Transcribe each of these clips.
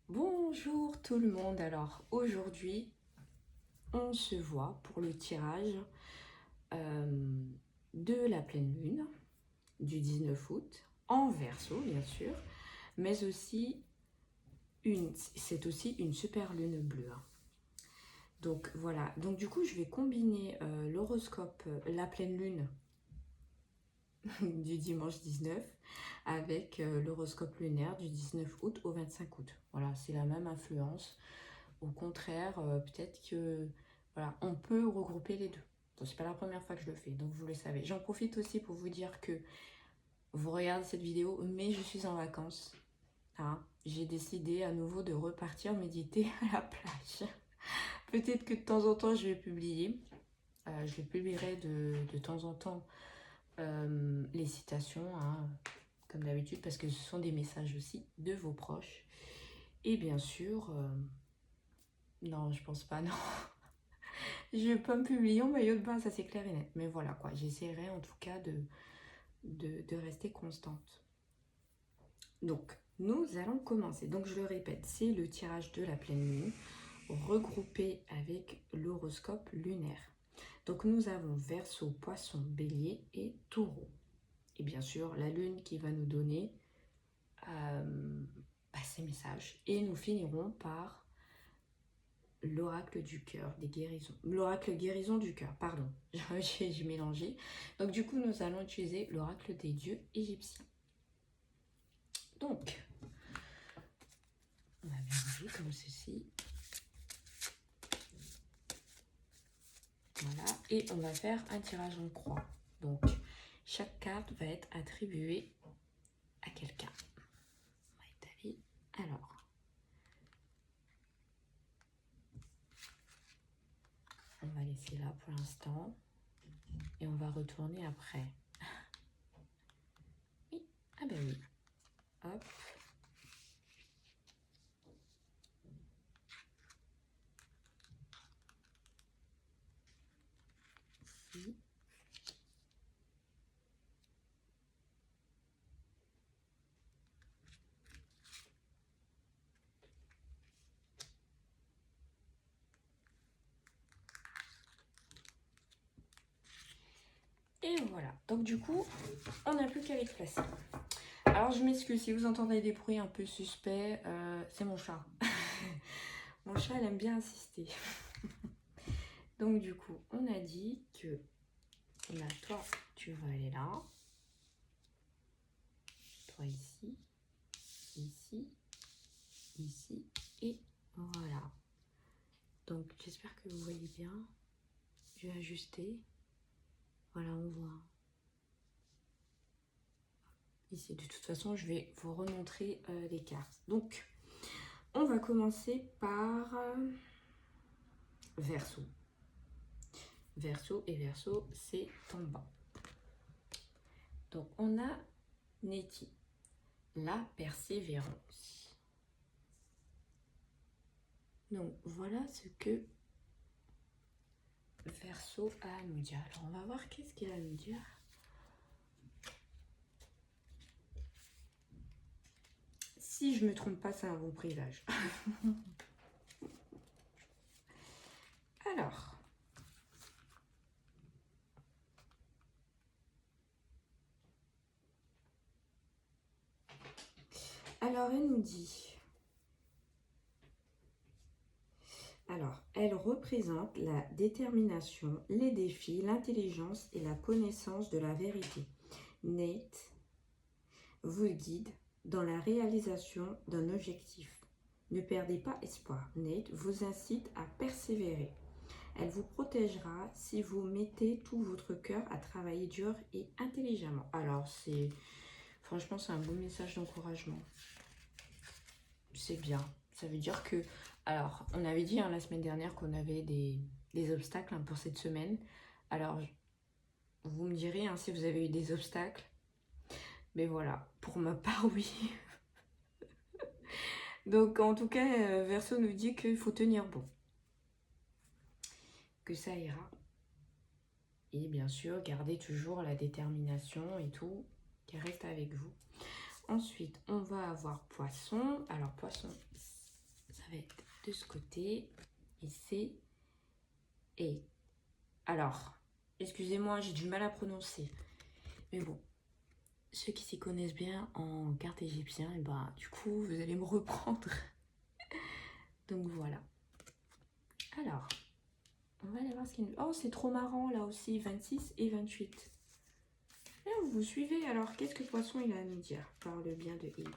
Bonjour tout le monde, alors aujourd'hui on se voit pour le tirage de la pleine lune du 19 août en Verseau bien sûr, mais aussi c'est aussi une super lune bleue. Donc voilà, donc du coup je vais combiner l'horoscope, la pleine lune du dimanche 19 avec l'horoscope lunaire du 19 août au 25 août. Voilà, c'est la même influence. Au contraire, peut-être que voilà, on peut regrouper les deux. C'est pas la première fois que je le fais, donc vous le savez. J'en profite aussi pour vous dire que vous regardez cette vidéo, mais je suis en vacances. Hein. J'ai décidé à nouveau de repartir méditer à la plage. Peut-être que de temps en temps je vais publier. Je publierai de temps en temps les citations, hein, comme d'habitude, parce que ce sont des messages aussi de vos proches. Et bien sûr, non, je pense pas, non. Je vais pas me publier en maillot de bain, ça c'est clair et net. Mais voilà quoi, j'essaierai en tout cas de rester constante. Donc, nous allons commencer. Donc, je le répète, c'est le tirage de la pleine lune regroupé avec l'horoscope lunaire. Donc, nous avons Verseau, Poisson, Bélier et Taureau. Et bien sûr, la lune qui va nous donner ces messages. Et nous finirons par l'oracle du cœur, des guérisons. L'oracle guérison du cœur, pardon, j'ai mélangé. Donc du coup, nous allons utiliser l'oracle des dieux égyptiens. Donc, on va mélanger comme ceci. Voilà, et on va faire un tirage en croix. Donc, chaque carte va être attribuée à quelqu'un. On va étaler. Alors, on va laisser là pour l'instant. Et on va retourner après. Oui, ah ben oui. Hop. Ici. Et voilà. Donc du coup, on n'a plus qu'à les placer. Alors je m'excuse si vous entendez des bruits un peu suspects, c'est mon chat. Mon chat, elle aime bien insister. Donc du coup, on a dit que là, toi, tu vas aller là. Toi ici, ici, ici, et voilà. Donc j'espère que vous voyez bien. Je vais ajuster. Voilà, on voit. Ici, de toute façon, je vais vous remontrer les cartes. Donc, on va commencer par Verseau. Verseau et Verseau, c'est en bas. Donc, on a Neti, la persévérance. Donc, voilà ce que Verseau a à nous dire. Alors, on va voir qu'est-ce qu'il a à nous dire. Si je me trompe pas, c'est un bon présage. Alors, elle nous dit... Alors, elle représente la détermination, les défis, l'intelligence et la connaissance de la vérité. Nate vous guide dans la réalisation d'un objectif. Ne perdez pas espoir. Nate vous incite à persévérer. Elle vous protégera si vous mettez tout votre cœur à travailler dur et intelligemment. Alors, franchement, c'est un beau message d'encouragement. C'est bien. Ça veut dire que... Alors, on avait dit la semaine dernière qu'on avait des obstacles pour cette semaine. Alors, vous me direz si vous avez eu des obstacles. Mais voilà, pour ma part, oui. Donc, en tout cas, Verseau nous dit qu'il faut tenir bon. Que ça ira. Et bien sûr, gardez toujours la détermination et tout qui reste avec vous. Ensuite, on va avoir Poisson. Alors, Poisson, ça va être de ce côté. Et c'est et. Alors, excusez-moi, j'ai du mal à prononcer. Mais bon, ceux qui s'y connaissent bien en cartes égyptiennes, et bah, du coup, vous allez me reprendre. Donc voilà. Alors, on va aller voir ce qu'il nous... Oh, c'est trop marrant là aussi, 26 et 28. Là, vous suivez, alors qu'est-ce que Poisson il a à nous dire par le bien de I?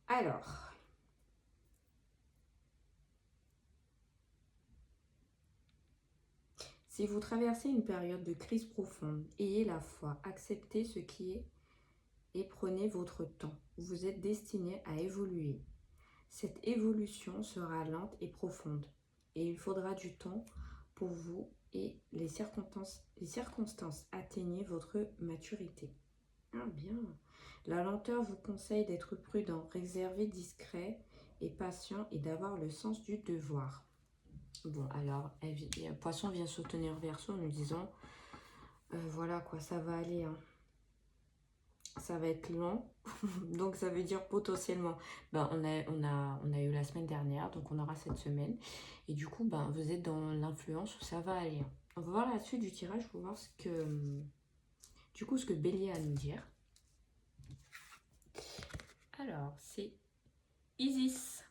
Alors, si vous traversez une période de crise profonde, ayez la foi, acceptez ce qui est et prenez votre temps. Vous êtes destiné à évoluer. Cette évolution sera lente et profonde et il faudra du temps pour vous et les circonstances atteignent votre maturité. Ah bien. La lenteur vous conseille d'être prudent, réservé, discret et patient et d'avoir le sens du devoir. Bon, alors, Poisson vient soutenir Verseau en nous disant voilà quoi, ça va aller, hein. Ça va être long, donc ça veut dire potentiellement, ben, on a eu la semaine dernière, donc on aura cette semaine, et du coup, ben, vous êtes dans l'influence où ça va aller. On va voir la suite du tirage pour voir ce que Bélier a à nous dire. Alors, c'est Isis.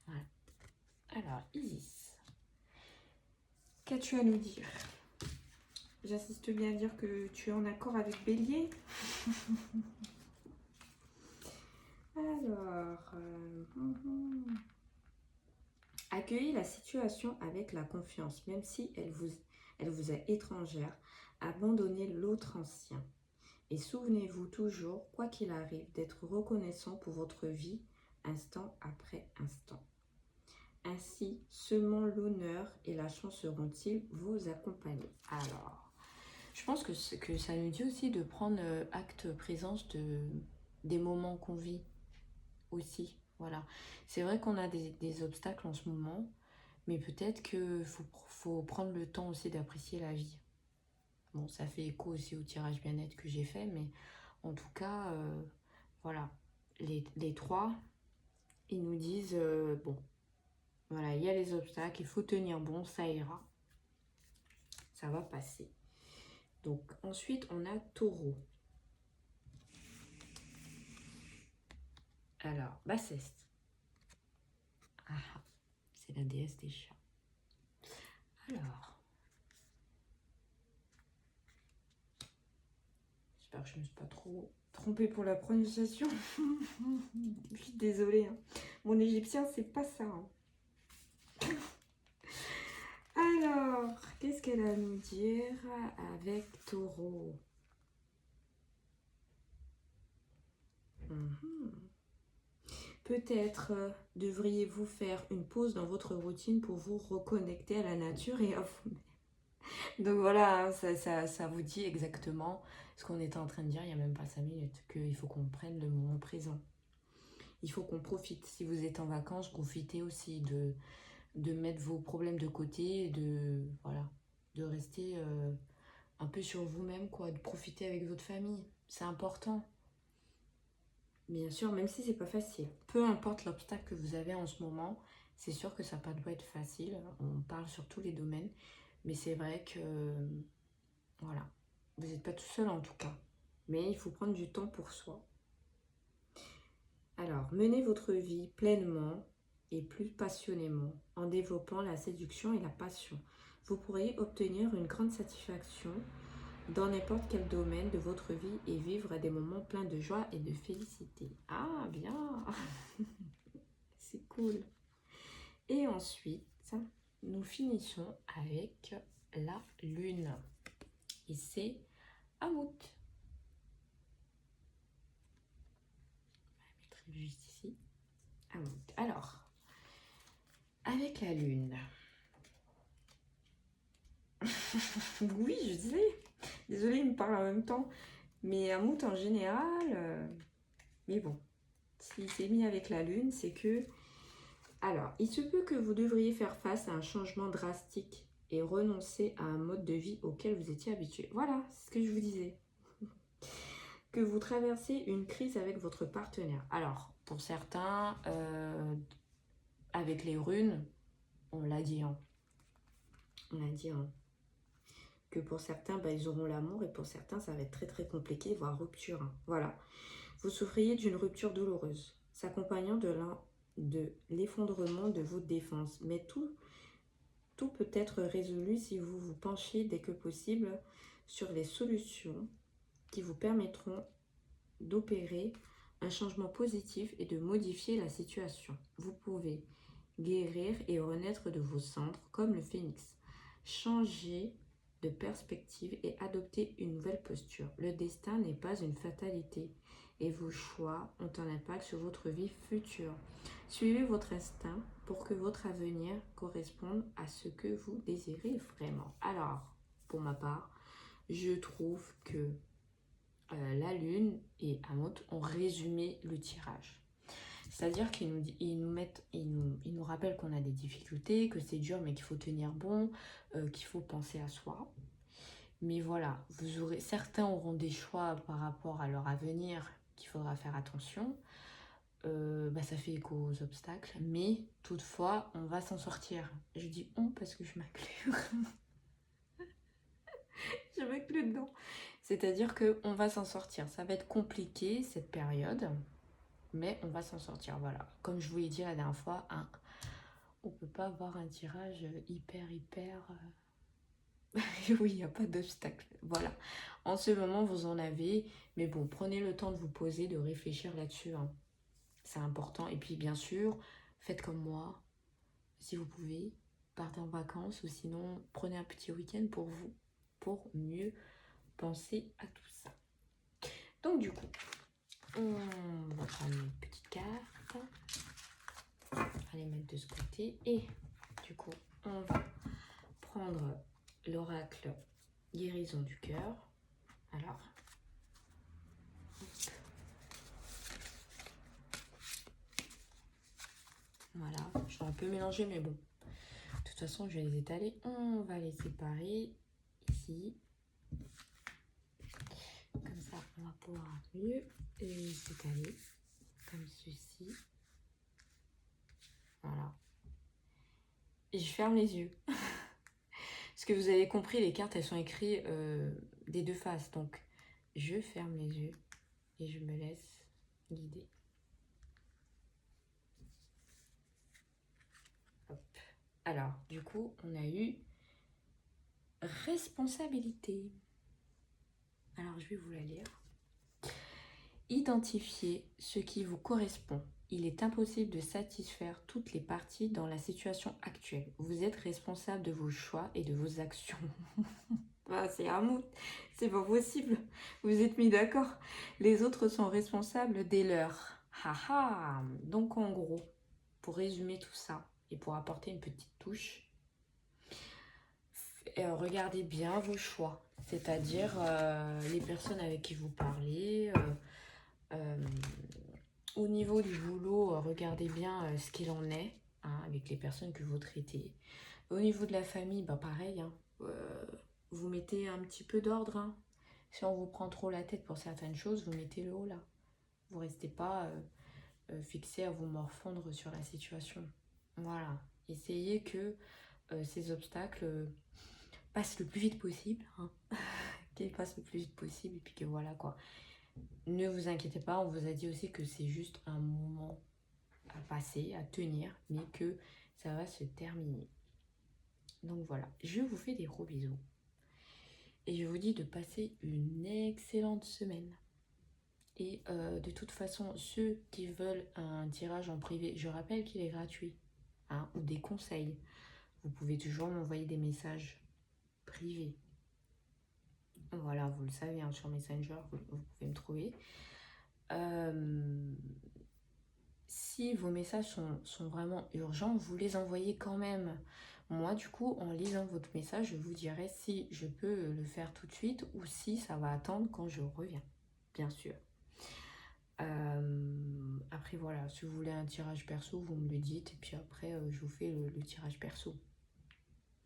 Voilà. Alors, Isis, qu'as-tu à nous dire? J'insiste bien à dire que tu es en accord avec Bélier. Alors, accueillez la situation avec la confiance, même si elle vous est étrangère. Abandonnez l'autre ancien. Et souvenez-vous toujours, quoi qu'il arrive, d'être reconnaissant pour votre vie, instant après instant. Ainsi, seulement l'honneur et la chance seront-ils vous accompagner. Alors, je pense que ça nous dit aussi de prendre acte présence des moments qu'on vit aussi. Voilà. C'est vrai qu'on a des obstacles en ce moment, mais peut-être qu'il faut prendre le temps aussi d'apprécier la vie. Bon, ça fait écho aussi au tirage bien-être que j'ai fait, mais en tout cas, voilà. Les trois, ils nous disent, bon, voilà, il y a les obstacles, il faut tenir bon, ça ira. Ça va passer. Donc, ensuite, on a Taureau. Alors, Basseste. Ah, c'est la déesse des chats. Alors, j'espère que je ne me suis pas trop trompée pour la prononciation. Je suis désolée, hein. Mon égyptien, c'est pas ça, hein. Alors, qu'est-ce qu'elle a à nous dire avec Taureau? Peut-être devriez-vous faire une pause dans votre routine pour vous reconnecter à la nature et à vous-même. Donc voilà, hein, ça vous dit exactement ce qu'on était en train de dire il n'y a même pas 5 minutes, qu'il faut qu'on prenne le moment présent. Il faut qu'on profite. Si vous êtes en vacances, profitez aussi de mettre vos problèmes de côté, voilà, de rester un peu sur vous-même, quoi, de profiter avec votre famille. C'est important. Bien sûr, même si c'est pas facile. Peu importe l'obstacle que vous avez en ce moment, c'est sûr que ça ne doit pas être facile. On parle sur tous les domaines. Mais c'est vrai que, voilà, vous n'êtes pas tout seul en tout cas. Mais il faut prendre du temps pour soi. Alors, menez votre vie pleinement et plus passionnément en développant la séduction et la passion. Vous pourrez obtenir une grande satisfaction dans n'importe quel domaine de votre vie et vivre des moments pleins de joie et de félicité. Ah, bien. C'est cool. Et ensuite, nous finissons avec la lune. Et c'est Amout. Je vais mettre juste ici. Amout. Alors, avec la lune. Oui, je disais. Désolée, il me parle en même temps. Mais Amout en général. Mais bon. s'il s'est mis avec la lune, c'est que... Alors, il se peut que vous devriez faire face à un changement drastique et renoncer à un mode de vie auquel vous étiez habitué. Voilà, c'est ce que je vous disais. Que vous traversez une crise avec votre partenaire. Alors, pour certains, avec les runes, on l'a dit, hein. On l'a dit, hein. Que pour certains, bah, ils auront l'amour et pour certains, ça va être très très compliqué, voire rupture, hein. Voilà. Vous souffriez d'une rupture douloureuse, s'accompagnant de l'effondrement de vos défenses. Mais tout peut être résolu si vous vous penchez dès que possible sur les solutions qui vous permettront d'opérer un changement positif et de modifier la situation. Vous pouvez guérir et renaître de vos cendres comme le phénix. Changer de perspective et adopter une nouvelle posture. Le destin n'est pas une fatalité et vos choix ont un impact sur votre vie future. Suivez votre instinct pour que votre avenir corresponde à ce que vous désirez vraiment. Alors, pour ma part, je trouve que la lune et Amot ont résumé le tirage. C'est-à-dire qu'ils nous rappellent qu'on a des difficultés, que c'est dur mais qu'il faut tenir bon, qu'il faut penser à soi. Mais voilà, certains auront des choix par rapport à leur avenir qu'il faudra faire attention. Ça fait écho aux obstacles, mais toutefois, on va s'en sortir. Je dis on parce que je m'inclus. Je m'inclus dedans. C'est-à-dire qu'on va s'en sortir. Ça va être compliqué cette période, mais on va s'en sortir. Voilà. Comme je vous l'ai dit la dernière fois, hein, on ne peut pas avoir un tirage hyper... Oui, il n'y a pas d'obstacle. Voilà. En ce moment, vous en avez. Mais bon, prenez le temps de vous poser, de réfléchir là-dessus, hein. C'est important. Et puis, bien sûr, faites comme moi. Si vous pouvez, partez en vacances ou sinon, prenez un petit week-end pour vous, pour mieux penser à tout ça. Donc, du coup, on va prendre une petite carte. On va les mettre de ce côté. Et du coup, on va prendre l'oracle guérison du cœur. Alors, voilà, je suis un peu mélangée, mais bon. De toute façon, je vais les étaler. On va les séparer ici. Comme ça, on va pouvoir mieux les étaler. Comme ceci. Voilà. Et je ferme les yeux. Parce que vous avez compris, les cartes, elles sont écrites des deux faces. Donc, je ferme les yeux et je me laisse guider. Hop. Alors, du coup, on a eu responsabilité. Alors, je vais vous la lire. Identifiez ce qui vous correspond. Il est impossible de satisfaire toutes les parties dans la situation actuelle. Vous êtes responsable de vos choix et de vos actions. C'est un mot, c'est pas possible. Vous êtes mis d'accord. Les autres sont responsables des leurs. Haha. Donc en gros, pour résumer tout ça et pour apporter une petite touche, regardez bien vos choix. C'est-à-dire les personnes avec qui vous parlez. Au niveau du boulot, regardez bien ce qu'il en est, hein, avec les personnes que vous traitez. Au niveau de la famille, pareil, hein, vous mettez un petit peu d'ordre, hein. Si on vous prend trop la tête pour certaines choses, vous mettez le haut là. Vous ne restez pas fixé à vous morfondre sur la situation. Voilà. Essayez que ces obstacles passent le plus vite possible, hein. Qu'ils passent le plus vite possible et puis que voilà quoi. Ne vous inquiétez pas, on vous a dit aussi que c'est juste un moment à passer, à tenir, mais que ça va se terminer. Donc voilà, je vous fais des gros bisous. Et je vous dis de passer une excellente semaine. Et de toute façon, ceux qui veulent un tirage en privé, je rappelle qu'il est gratuit, hein, ou des conseils. Vous pouvez toujours m'envoyer des messages privés. Voilà, vous le savez, hein, sur Messenger, vous pouvez me trouver. Si vos messages sont vraiment urgents, vous les envoyez quand même. Moi, du coup, en lisant votre message, je vous dirai si je peux le faire tout de suite ou si ça va attendre quand je reviens, bien sûr. après, voilà, si vous voulez un tirage perso, vous me le dites. Et puis après, je vous fais le tirage perso.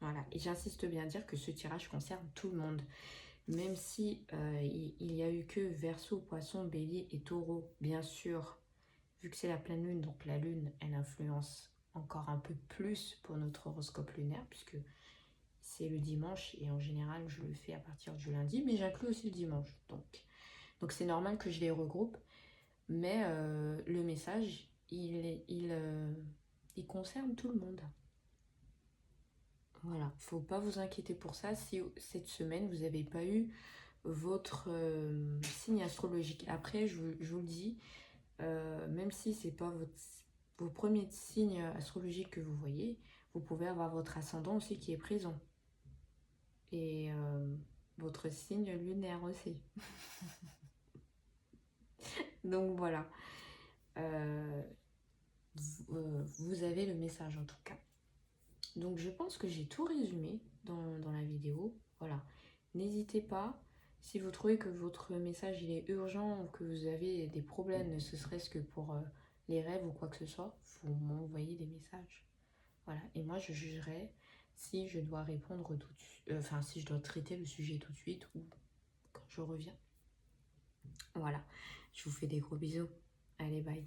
Voilà. Et j'insiste bien à dire que ce tirage concerne tout le monde. Même si il y a eu que Verseau, Poisson, Bélier et Taureau, bien sûr, vu que c'est la pleine lune, donc la lune, elle influence encore un peu plus pour notre horoscope lunaire, puisque c'est le dimanche, et en général, je le fais à partir du lundi, mais j'inclus aussi le dimanche. Donc c'est normal que je les regroupe, mais le message, il concerne tout le monde. Voilà, faut pas vous inquiéter pour ça si cette semaine, vous n'avez pas eu votre signe astrologique. Après, je vous le dis, même si c'est pas vos premiers signes astrologiques que vous voyez, vous pouvez avoir votre ascendant aussi qui est présent. Et votre signe lunaire aussi. Donc voilà. Vous avez le message en tout cas. Donc je pense que j'ai tout résumé dans la vidéo. Voilà. N'hésitez pas, si vous trouvez que votre message il est urgent ou que vous avez des problèmes, ne serait-ce que pour les rêves ou quoi que ce soit, vous m'envoyez des messages. Voilà. Et moi je jugerai si je dois répondre tout de suite, enfin si je dois traiter le sujet tout de suite ou quand je reviens. Voilà. Je vous fais des gros bisous. Allez, bye.